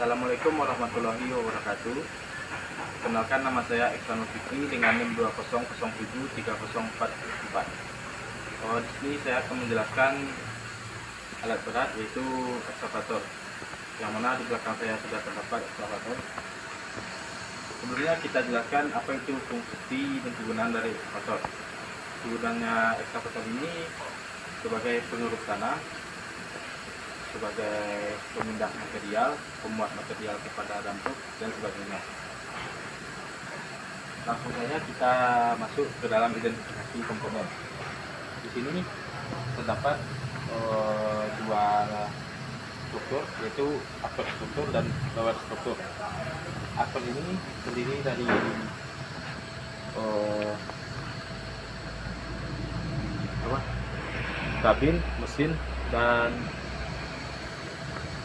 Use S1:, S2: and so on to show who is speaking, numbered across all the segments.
S1: Assalamualaikum warahmatullahi wabarakatuh. Kenalkan, nama saya Iksanul Fikri dengan NIM 20073044. Di sini saya akan menjelaskan alat berat, yaitu ekskavator, yang mana di belakang saya sudah terdapat ekskavator. Sebelumnya kita jelaskan apa itu fungsi dan kegunaan dari ekskavator. Kegunaannya ekskavator ini sebagai penguruk tanah, sebagai pemindah material, pemuat material kepada dump, dan sebagainya. Langsung saja kita masuk ke dalam identifikasi komponen. Di sini terdapat dua struktur, yaitu upper struktur dan lower struktur. Upper ini terdiri dari kabin, mesin, dan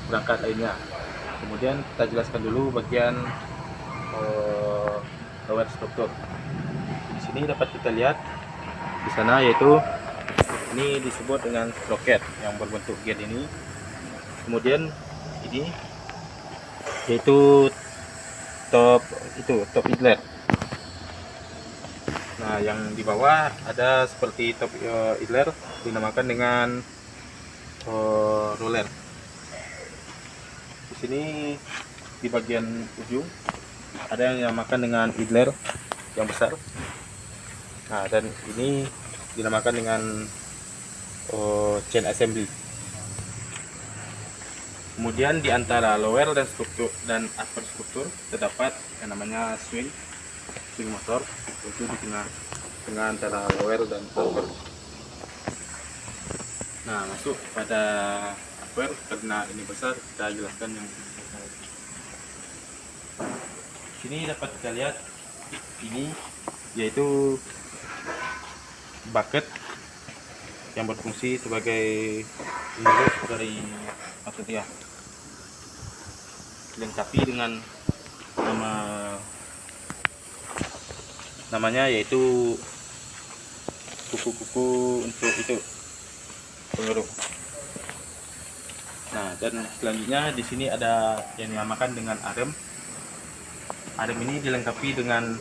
S1: perangkat lainnya. Kemudian kita jelaskan dulu bagian lower struktur. Di sini dapat kita lihat di sana, yaitu ini disebut dengan sprocket yang berbentuk gear ini. Kemudian ini yaitu top idler. Nah, yang di bawah ada seperti top idler, dinamakan dengan roller. Di sini di bagian ujung ada yang dinamakan dengan idler yang besar. Nah, dan ini dinamakan dengan chain assembly. Kemudian di antara lower dan struktur dan upper struktur terdapat yang namanya swing motor, itu di tengah antara lower dan upper. Nah, masuk pada upper, karena ini besar kita jelaskan yang besar. Sini dapat kita lihat ini yaitu bucket yang berfungsi sebagai pengurus dari material, dilengkapi dengan namanya yaitu kuku-kuku untuk itu pengeruk. Nah, dan selanjutnya di sini ada yang dinamakan dengan arem. Arem ini dilengkapi dengan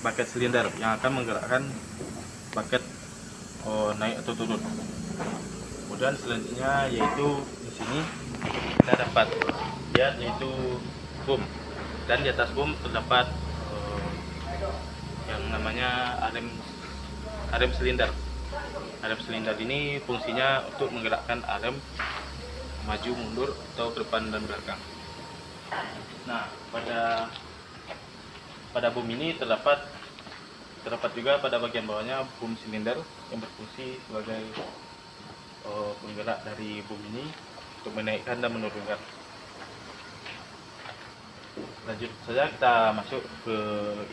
S1: bucket silinder yang akan menggerakkan bucket naik atau turun. Kemudian selanjutnya yaitu di sini kita dapat lihat yaitu boom, dan di atas boom terdapat yang namanya arem silinder. Arem silinder ini fungsinya untuk menggerakkan arem maju mundur atau ke depan dan belakang. Nah, pada boom ini terdapat juga pada bagian bawahnya boom silinder yang berfungsi sebagai penggerak dari boom ini untuk menaikkan dan menurunkan. Lanjut saja kita masuk ke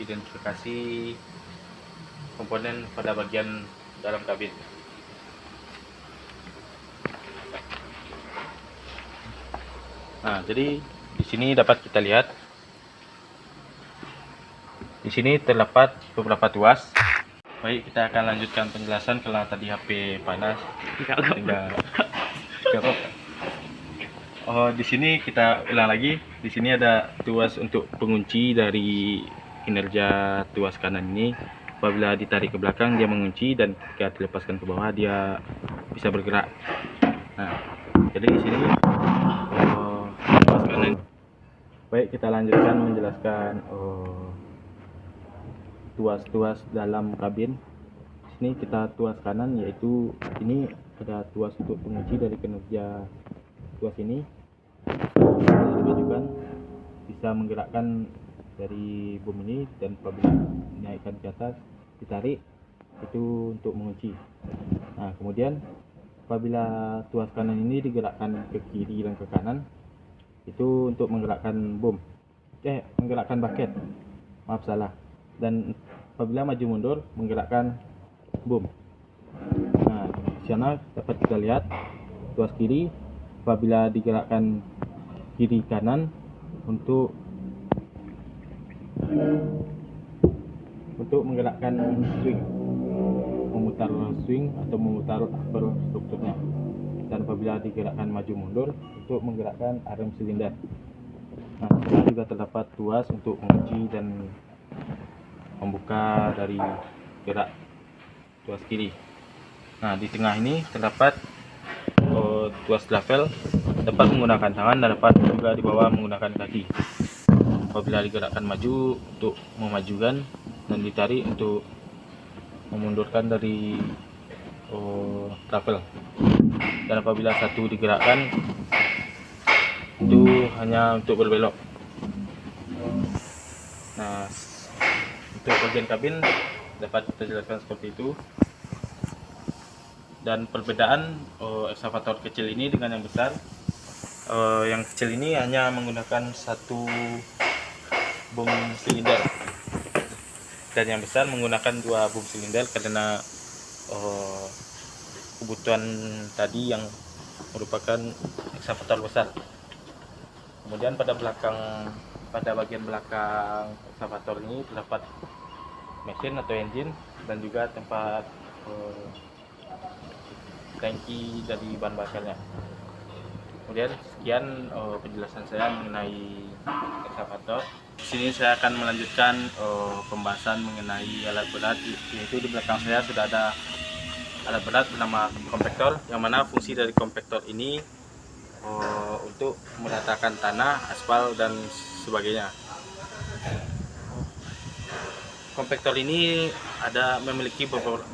S1: identifikasi komponen pada bagian dalam kabin. Nah, jadi di sini dapat kita lihat, di sini terdapat beberapa tuas. Baik, kita akan lanjutkan penjelasan karena tadi HP panas. Di sini kita ulang lagi. Di sini ada tuas untuk pengunci dari kinerja tuas kanan ini. Apabila ditarik ke belakang dia mengunci, dan ketika dilepaskan ke bawah dia bisa bergerak. Nah, jadi di sini tuas kanan. Baik, kita lanjutkan menjelaskan tuas-tuas dalam kabin. Di sini kita tuas kanan, yaitu ini ada tuas untuk pengunci dari kinerja tuas ini. Dimajukan bisa menggerakkan dari boom ini, dan apabila dinaikkan ke atas ditarik itu untuk mengunci. Nah, kemudian apabila tuas kanan ini digerakkan ke kiri dan ke kanan itu untuk menggerakkan boom, menggerakkan bucket, maaf salah, dan apabila maju mundur menggerakkan boom. Nah, di sana dapat kita lihat tuas kiri apabila digerakkan kiri kanan untuk menggerakkan swing, memutar swing atau memutar upper strukturnya. Kita dan apabila digerakkan maju mundur untuk menggerakkan arm silinder. Nah, di sana juga terdapat tuas untuk mengunci dan membuka dari gerak tuas kiri. Nah, di tengah ini terdapat tuas travel, dapat menggunakan tangan dan dapat juga dibawa menggunakan kaki. Apabila digerakkan maju untuk memajukan dan ditarik untuk memundurkan dari travel. Dan apabila satu digerakkan itu hanya untuk berbelok. Nah, untuk bagian kabin dapat kita jelaskan seperti itu. Dan perbedaan ekskavator kecil ini dengan yang besar, yang kecil ini hanya menggunakan satu boom silinder, dan yang besar menggunakan dua boom silinder karena kebutuhan tadi yang merupakan ekskavator besar. Kemudian pada bagian belakang ekskavator ini terdapat mesin atau engine dan juga tempat tangki dari bahan bakarnya. Kemudian sekian penjelasan saya mengenai ekskavator. Di sini saya akan melanjutkan pembahasan mengenai alat berat, yaitu di belakang saya sudah ada alat berat bernama kompaktor, yang mana fungsi dari kompaktor ini untuk meratakan tanah, aspal dan sebagainya. Kompaktor ini memiliki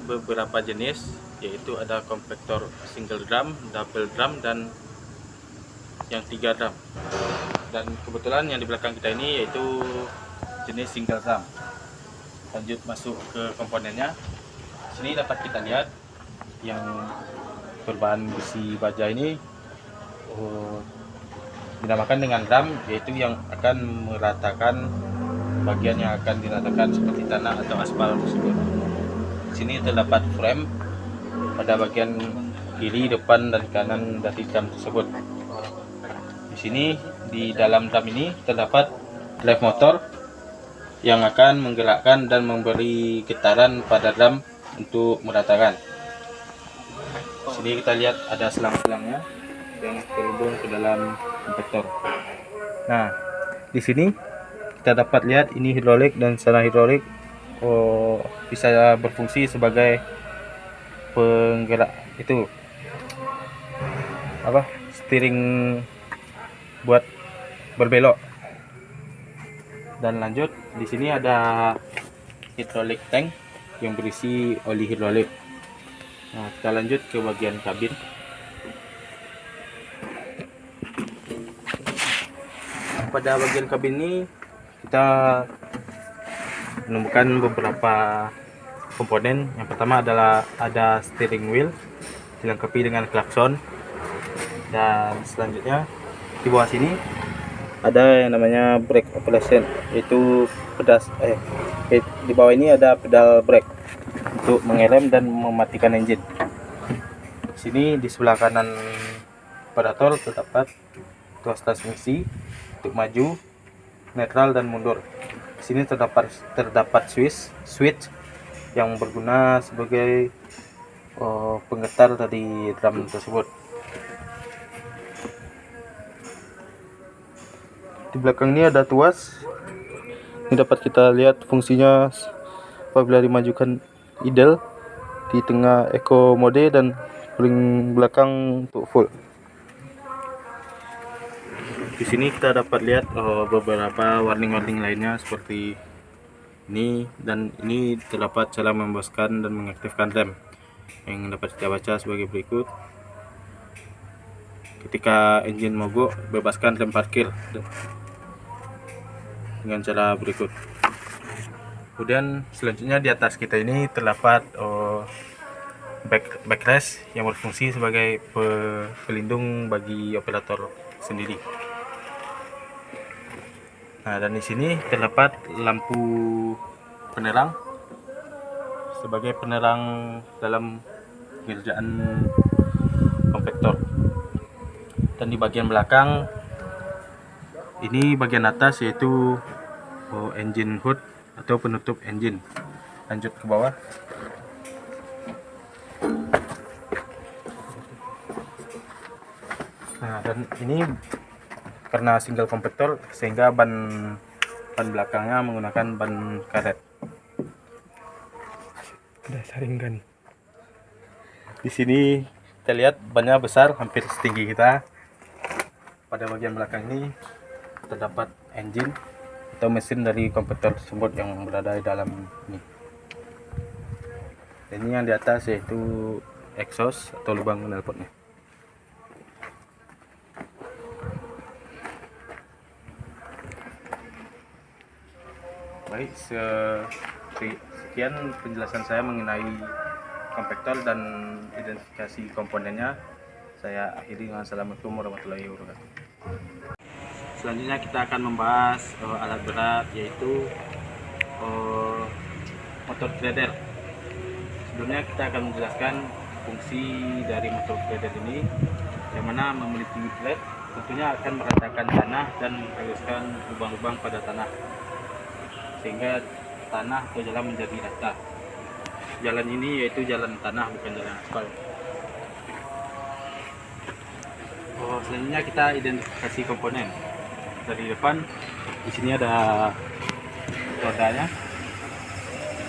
S1: beberapa jenis, yaitu ada kompaktor single drum, double drum, dan yang 3 drum. Dan kebetulan yang di belakang kita ini yaitu jenis single drum. Lanjut masuk ke komponennya. Sini dapat kita lihat yang berbahan besi baja ini dinamakan dengan drum, yaitu yang akan meratakan bagian yang akan diratakan seperti tanah atau aspal tersebut. Di sini terdapat frame pada bagian kiri, depan, dan kanan dari drum tersebut. Di sini di dalam drum ini terdapat drive motor yang akan menggerakkan dan memberi getaran pada drum untuk meratakan. Di sini kita lihat ada selang-selangnya yang terhubung ke dalam kompaktor. Nah, di sini kita dapat lihat ini hidrolik, dan secara hidrolik bisa berfungsi sebagai penggerak itu steering buat berbelok. Dan lanjut, di sini ada hidrolik tank yang berisi oli hidrolik. Nah, kita lanjut ke bagian kabin. Pada bagian kabin ini kita menemukan beberapa komponen. Yang pertama adalah ada steering wheel dilengkapi dengan klakson, dan selanjutnya di bawah sini ada yang namanya brake operation, yaitu di bawah ini ada pedal brake untuk mengerem dan mematikan engine. Di sini di sebelah kanan operator terdapat tuas transmisi untuk maju, netral, dan mundur. Di sini terdapat switch yang berguna sebagai penggetar dari drum tersebut. Di belakang ini ada tuas. Ini dapat kita lihat fungsinya apabila dimajukan idle, di tengah eco mode, dan paling belakang untuk full. Di sini kita dapat lihat beberapa warning lainnya seperti ini, dan ini terdapat cara membebaskan dan mengaktifkan rem yang dapat kita baca sebagai berikut. Ketika engine mogok, bebaskan rem parkir dengan cara berikut. Kemudian selanjutnya di atas kita ini terdapat backrest yang berfungsi sebagai pelindung bagi operator sendiri. Nah, dan di sini terdapat lampu penerang sebagai penerang dalam pengerjaan kompaktor. Dan di bagian belakang ini, bagian atas, yaitu engine hood atau penutup engine. Lanjut ke bawah. dan ini karena single kompaktor sehingga ban belakangnya menggunakan ban karet.
S2: Udah saringan.
S1: Di sini kita lihat bannya besar, hampir setinggi kita. Pada bagian belakang ini terdapat engine atau mesin dari kompaktor tersebut yang berada di dalam ini. Dan ini yang di atas yaitu exhaust atau lubang knalpotnya. Baik, sekian penjelasan saya mengenai kompaktor dan identifikasi komponennya. Saya akhiri dengan assalamualaikum warahmatullahi wabarakatuh. Selanjutnya kita akan membahas alat berat, yaitu motor grader. Sebelumnya kita akan menjelaskan fungsi dari motor grader ini, yang mana memiliki blade tentunya akan meratakan tanah dan menghaluskan lubang-lubang pada tanah, sehingga tanah atau jalan menjadi rata. Jalan ini yaitu jalan tanah, bukan jalan aspal. Selanjutnya kita identifikasi komponen. Dari depan di sini ada rodanya,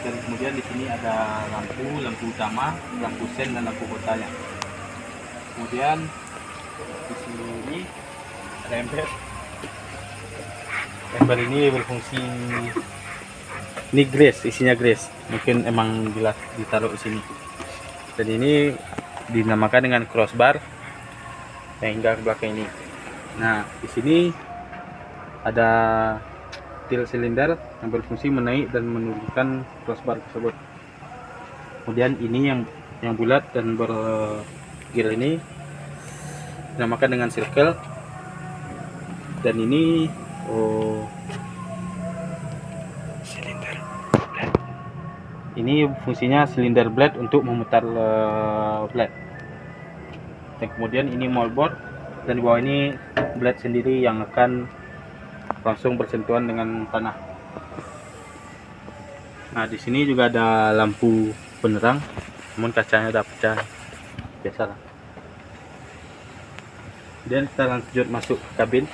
S1: dan kemudian di sini ada lampu utama, lampu sen dan lampu kotanya. Kemudian di sini ada ember. Ember ini berfungsi, ini grease, isinya grease. Mungkin emang jelas ditaruh di sini. Dan ini dinamakan dengan crossbar hingga ke belakang ini. Nah, di sini ada til silinder yang berfungsi menaik dan menurunkan crossbar tersebut. Kemudian ini yang bulat dan bergear ini dinamakan dengan circle. Dan ini
S2: Silinder.
S1: ini fungsinya silinder blade untuk memutar blade. Dan kemudian ini moldboard, dan di bawah ini blade sendiri yang akan langsung bersentuhan dengan tanah. Nah, di sini juga ada lampu penerang, namun kacanya udah pecah, biasalah. Dan kita lanjut masuk ke kabin.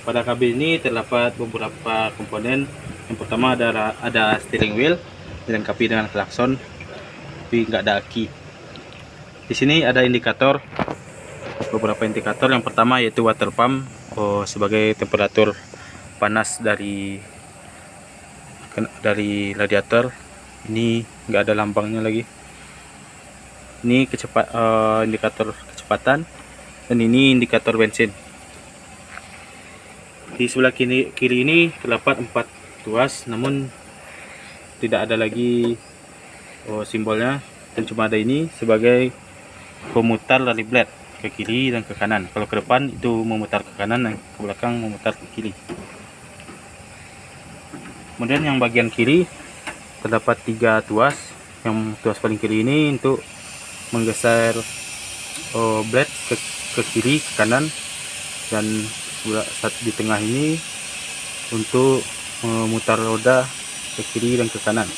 S1: Pada kabin ini terdapat beberapa komponen. Yang pertama ada steering wheel dilengkapi dengan klakson, tapi nggak ada aki. Di sini ada indikator, beberapa indikator. Yang pertama yaitu water pump, sebagai temperatur panas dari radiator. Ini nggak ada lambangnya lagi. Ini indikator kecepatan, dan ini indikator bensin. Di sebelah kiri ini terdapat 4 tuas, namun tidak ada lagi simbolnya, dan cuma ada ini sebagai pemutar dari blade ke kiri dan ke kanan. Kalau ke depan itu memutar ke kanan, dan ke belakang memutar ke kiri. Kemudian yang bagian kiri terdapat 3 tuas. Yang tuas paling kiri ini untuk menggeser blade ke kiri, ke kanan, dan di tengah ini untuk memutar roda ke kiri dan ke kanan.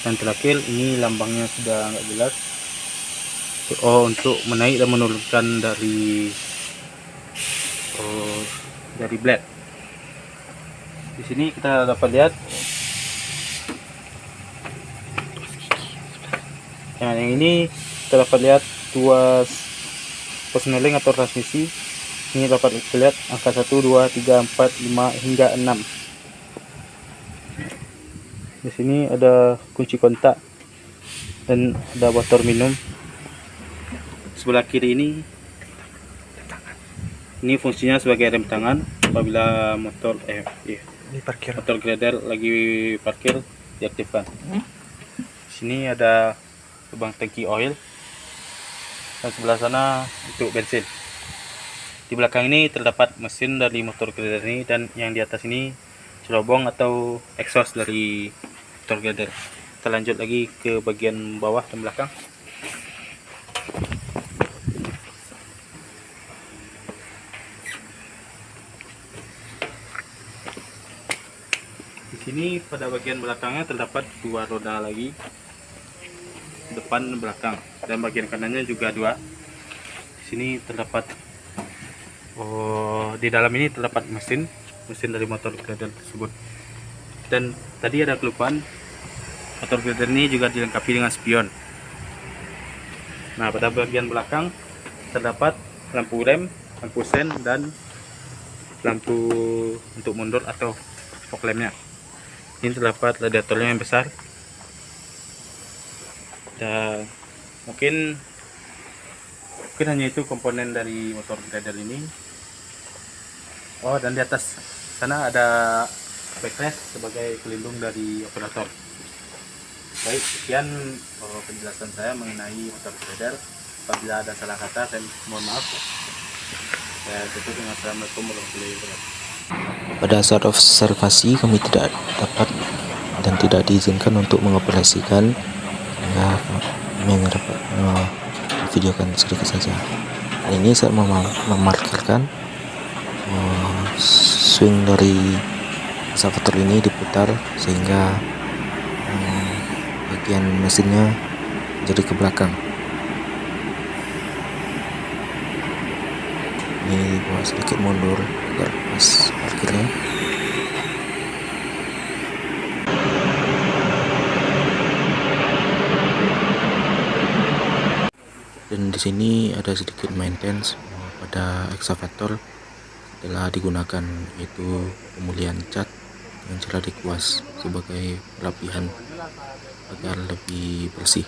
S1: Dan terakhir ini lambangnya sudah nggak jelas, untuk menaik dan menurunkan dari blade. Di sini kita dapat lihat yang ini, kita dapat lihat tuas persneling atau transmisi. Ini dapat dilihat angka 1, 2, 3, 4, 5 hingga 6. Di sini ada kunci kontak dan ada botol minum. Sebelah kiri ini fungsinya sebagai rem tangan apabila motor motor grader lagi parkir, diaktifkan. Di sini ada lubang tangki oil, dan sebelah sana untuk bensin. Di belakang ini terdapat mesin dari motor grader ini, dan yang di atas ini cerobong atau exhaust dari motor grader. Kita lanjut lagi ke bagian bawah dan belakang. Sini pada bagian belakangnya terdapat dua roda lagi, depan belakang, dan bagian kanannya juga dua. Di sini terdapat di dalam ini terdapat mesin dari motor grader tersebut. Dan tadi ada kelupaan, motor grader ini juga dilengkapi dengan spion. Nah, pada bagian belakang terdapat lampu rem, lampu sen, dan lampu untuk mundur atau fog lampnya. Ini terdapat radiatornya yang besar, dan mungkin hanya itu komponen dari motor grader ini. Dan di atas sana ada backrest sebagai pelindung dari operator. Baik, sekian penjelasan saya mengenai motor grader. Apabila ada salah kata, saya mohon maaf. Saya tutup dengan Assalamualaikum warahmatullahi wabarakatuh.
S3: Pada saat observasi kami tidak dapat dan tidak diizinkan untuk mengoperasikan, sehingga kami hanya dapat videokan sedikit saja. Hari ini saya memarkerkan swing dari excavator ini diputar sehingga bagian mesinnya jadi ke belakang. Ini dibawa sedikit mundur agar pas parkirnya. Dan di sini ada sedikit maintenance pada excavator setelah digunakan, yaitu pemulihan cat yang telah dikuas sebagai perapihan agar lebih bersih.